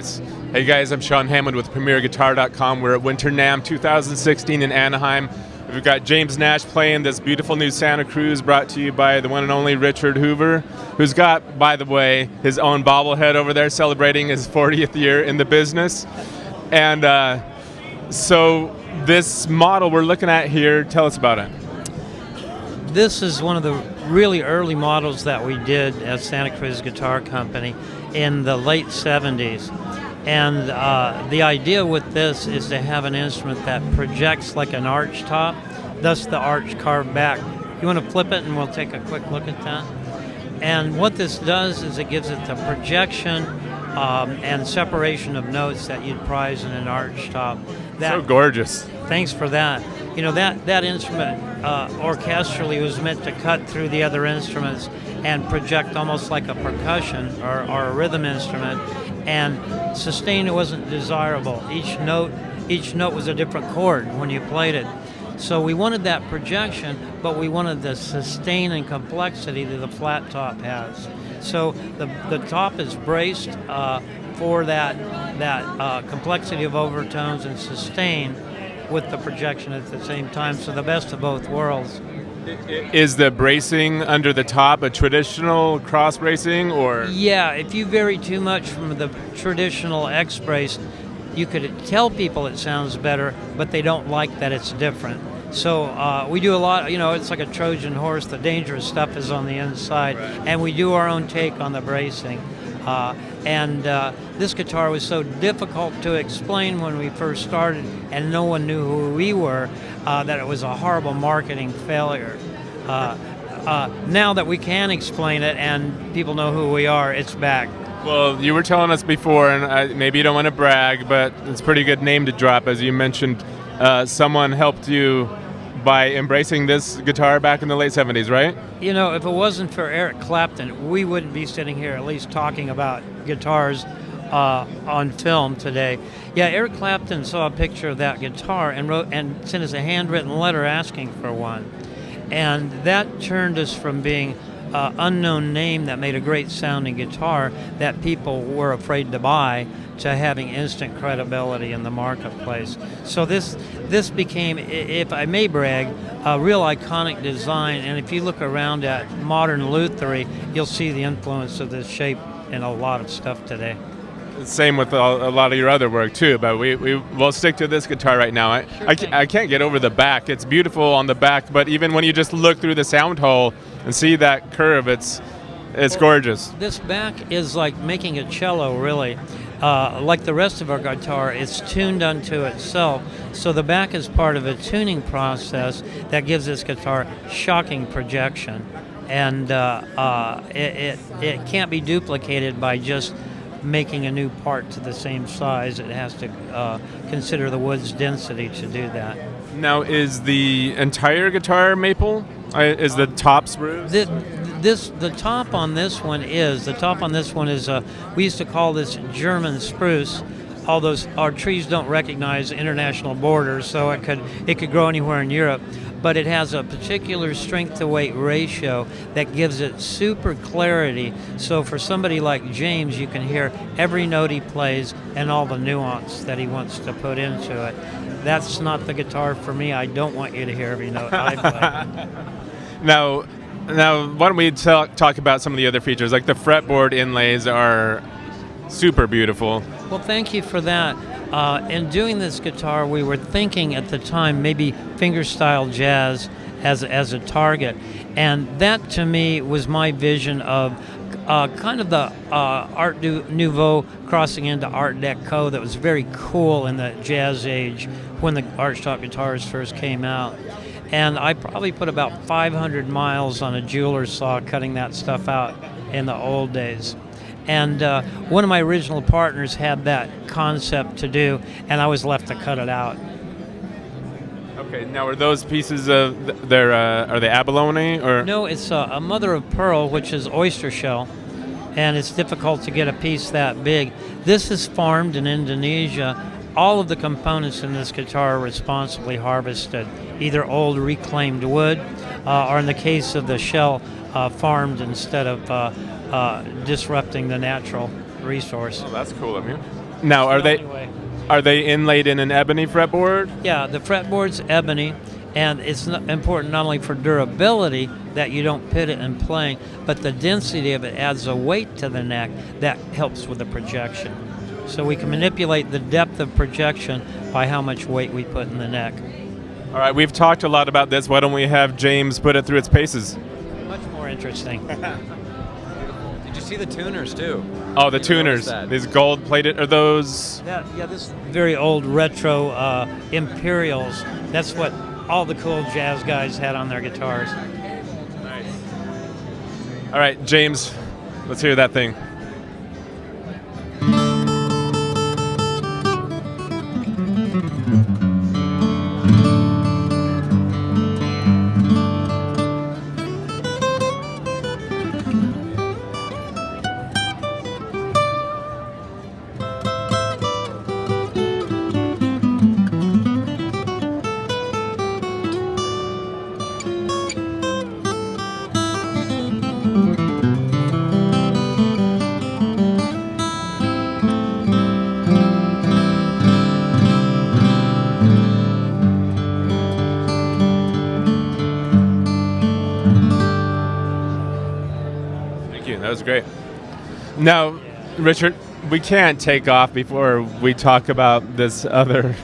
nice. Hey guys, I'm Sean Hammond with PremierGuitar.com. We're at Winter NAMM 2016 in Anaheim. We've got James Nash playing this beautiful new Santa Cruz brought to you by the one and only Richard Hoover, who's got, by the way, his own bobblehead over there celebrating his 40th year in the business. And so this model we're looking at here, tell us about it. This is one of the really early models that we did at Santa Cruz Guitar Company in the late 70s. And the idea with this is to have an instrument that projects like an arch top, thus the arch carved back. You want to flip it and we'll take a quick look at that. And what this does is it gives it the projection and separation of notes that you'd prize in an arch top. So gorgeous. Thanks for that. You know, that instrument orchestrally was meant to cut through the other instruments and project almost like a percussion or a rhythm instrument, and sustain wasn't desirable. Each note was a different chord when you played it. So we wanted that projection, but we wanted the sustain and complexity that the flat top has. So the top is braced for that complexity of overtones and sustain with the projection at the same time, so the best of both worlds. Is the bracing under the top a traditional cross bracing, or? Yeah, if you vary too much from the traditional X brace, you could tell people it sounds better, but they don't like that it's different. So we do a lot, it's like a Trojan horse. The dangerous stuff is on the inside, right. And we do our own take on the bracing. This guitar was so difficult to explain when we first started, and no one knew who we were, that it was a horrible marketing failure. Now that we can explain it and people know who we are, it's back. Well, you were telling us before, and maybe you don't want to brag, but it's a pretty good name to drop. As you mentioned, someone helped you by embracing this guitar back in the late 70s, right? If it wasn't for Eric Clapton, we wouldn't be sitting here at least talking about guitars on film today. Yeah, Eric Clapton saw a picture of that guitar and sent us a handwritten letter asking for one. And that turned us from being an unknown name that made a great sounding guitar that people were afraid to buy to having instant credibility in the marketplace. So this became, if I may brag, a real iconic design. And if you look around at modern lutherie, you'll see the influence of this shape in a lot of stuff today. Same with a lot of your other work too, but we'll stick to this guitar right now. I can't get over the back. It's beautiful on the back, but even when you just look through the sound hole and see that curve, it's gorgeous. This back is like making a cello, really. Like the rest of our guitar, it's tuned unto itself. So the back is part of a tuning process that gives this guitar shocking projection. And it can't be duplicated by just making a new part to the same size. It has to consider the wood's density to do that. Now, is the entire guitar maple? Is the top spruce? The top on this one is we used to call this German spruce, although our trees don't recognize international borders, so it could grow anywhere in Europe. But it has a particular strength to weight ratio that gives it super clarity. So for somebody like James, you can hear every note he plays and all the nuance that he wants to put into it. That's not the guitar for me. I don't want you to hear every note I play. Now, why don't we talk about some of the other features? Like the fretboard inlays are super beautiful. Well, thank you for that. In doing this guitar, we were thinking at the time maybe fingerstyle jazz as a target, and that to me was my vision of kind of the Art Nouveau crossing into Art Deco that was very cool in the jazz age when the archtop guitars first came out. And I probably put about 500 miles on a jeweler's saw cutting that stuff out in the old days. And one of my original partners had that concept to do, and I was left to cut it out. Okay, now are those pieces are they abalone or? No, it's a mother of pearl, which is oyster shell, and it's difficult to get a piece that big. This is farmed in Indonesia. All of the components in this guitar are responsibly harvested, either old reclaimed wood, or in the case of the shell, farmed instead of disrupting the natural resource. Oh, that's cool of you. Now, are The they only way. are they inlaid in an ebony fretboard? Yeah, the fretboard's ebony, and it's important not only for durability that you don't pit it in playing, but the density of it adds a weight to the neck that helps with the projection. So we can manipulate the depth of projection by how much weight we put in the neck. All right, we've talked a lot about this. Why don't we have James put it through its paces? Much more interesting. Did you see the tuners too? Oh, the Did you notice tuners. that? These gold plated, are those? This very old retro Imperials. That's what all the cool jazz guys had on their guitars. Nice. All right, James, let's hear that thing. Thank you. That was great. Now, Richard, we can't take off before we talk about this other,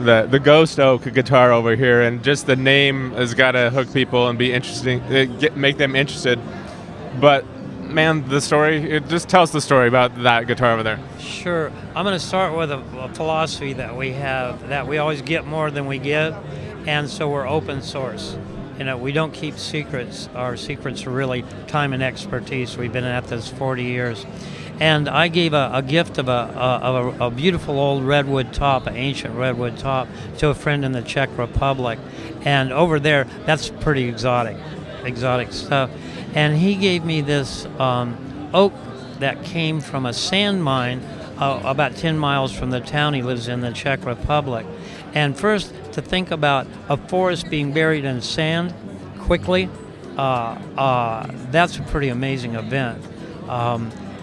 the Ghost Oak guitar over here, and just the name has got to hook people and be interesting, make them interested. But man, the story, just tell us the story about that guitar over there. Sure. I'm going to start with a philosophy that we have, that we always get more than we give, and so we're open source. You know, we don't keep secrets. Our secrets are really time and expertise. We've been at this 40 years. And I gave a gift of a beautiful old redwood top, an ancient redwood top, to a friend in the Czech Republic. And over there, that's pretty exotic stuff. And he gave me this oak that came from a sand mine about 10 miles from the town he lives in, the Czech Republic. And first, to think about a forest being buried in sand quickly, that's a pretty amazing event.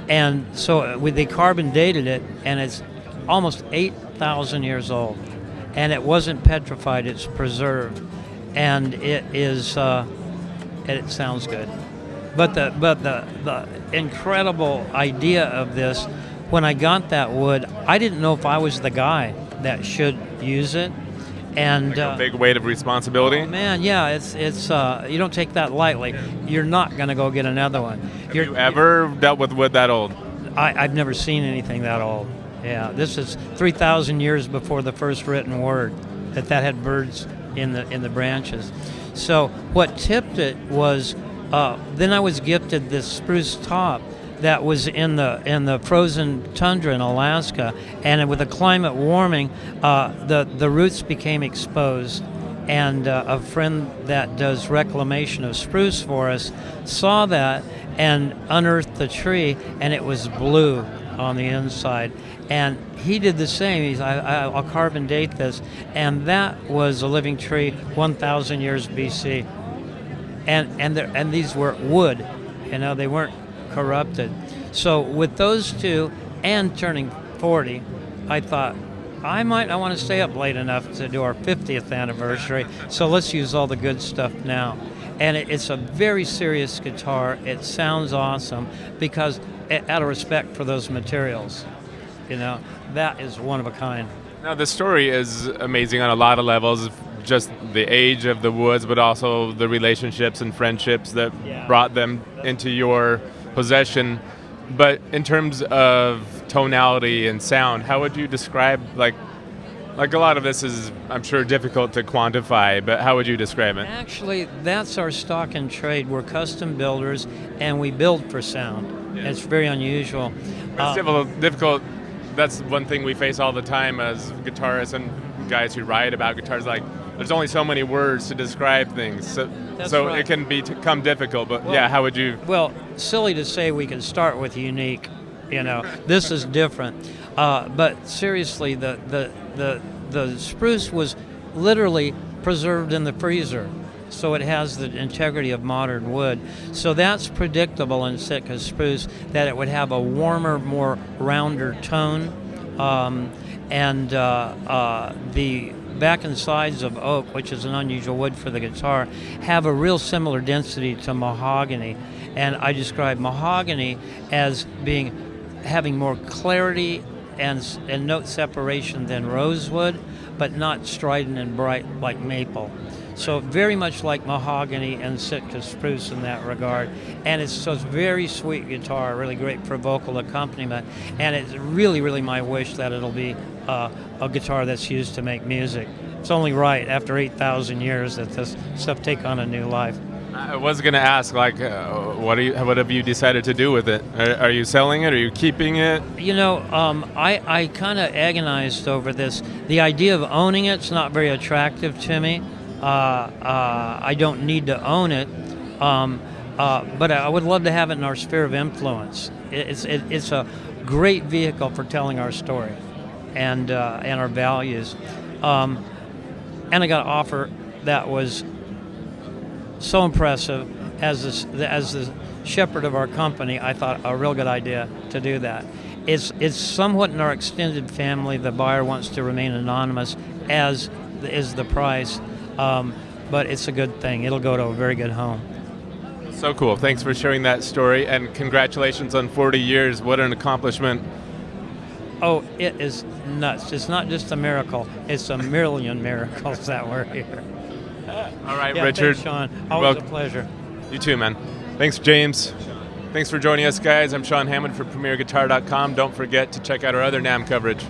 And so they carbon dated it, and it's almost 8,000 years old. And it wasn't petrified, it's preserved. And it is, it sounds good. But the incredible idea of this, when I got that wood, I didn't know if I was the guy that should use it. And Like a big weight of responsibility. oh man, yeah, it's you don't take that lightly. You're not gonna go get another one. Have you ever dealt with wood that old? I've never seen anything that old. Yeah, this is 3,000 years before the first written word that had birds in the branches. So what tipped it was then I was gifted this spruce top that was in the frozen tundra in Alaska, and with the climate warming, the roots became exposed. And a friend that does reclamation of spruce for us saw that and unearthed the tree, and it was blue on the inside. And he did the same. He's, I'll carbon date this, and that was a living tree 1,000 years BC. And these were wood, you know, they weren't corrupted. So with those two and turning 40, I thought I want to stay up late enough to do our 50th anniversary, so let's use all the good stuff now. And it's a very serious guitar. It sounds awesome because out of respect for those materials, you know, that is one of a kind. Now, the story is amazing on a lot of levels, just the age of the woods, but also the relationships and friendships that brought them into your possession. But in terms of tonality and sound, how would you describe, like a lot of this is, I'm sure, difficult to quantify, but how would you describe it? Actually, that's our stock and trade. We're custom builders, and we build for sound. Yeah. It's very unusual. It's difficult. That's one thing we face all the time as guitarists and guys who write about guitars. Like, there's only so many words to describe things, so right. It can become difficult. But Well- yeah, how would you? Well, silly to say we can start with unique. You know, this is different. But seriously, the spruce was literally preserved in the freezer, so it has the integrity of modern wood. So that's predictable in Sitka spruce, that it would have a warmer, more rounder tone and the back and sides of oak, which is an unusual wood for the guitar, have a real similar density to mahogany. And I describe mahogany as having more clarity and note separation than rosewood, but not strident and bright like maple. So very much like mahogany and Sitka spruce in that regard. And it's very sweet guitar, really great for vocal accompaniment. And it's really, really my wish that it'll be a guitar that's used to make music. It's only right after 8,000 years that this stuff take on a new life. I was going to ask, like, what have you decided to do with it? Are you selling it? Are you keeping it? You know, I kind of agonized over this. The idea of owning it's not very attractive to me. I don't need to own it, but I would love to have it in our sphere of influence. It's a great vehicle for telling our story and our values. And I got an offer that was so impressive. As the shepherd of our company, I thought a real good idea to do that. It's somewhat in our extended family. The buyer wants to remain anonymous, as is the price. But it's a good thing. It'll go to a very good home. So cool. Thanks for sharing that story, and congratulations on 40 years. What an accomplishment. Oh, it is nuts. It's not just a miracle. It's a million miracles that we're here. All right, Yeah, Richard. thanks, Sean. Always a pleasure. You too, man. Thanks, James. Thanks for joining us, guys. I'm Sean Hammond for PremierGuitar.com. Don't forget to check out our other NAMM coverage.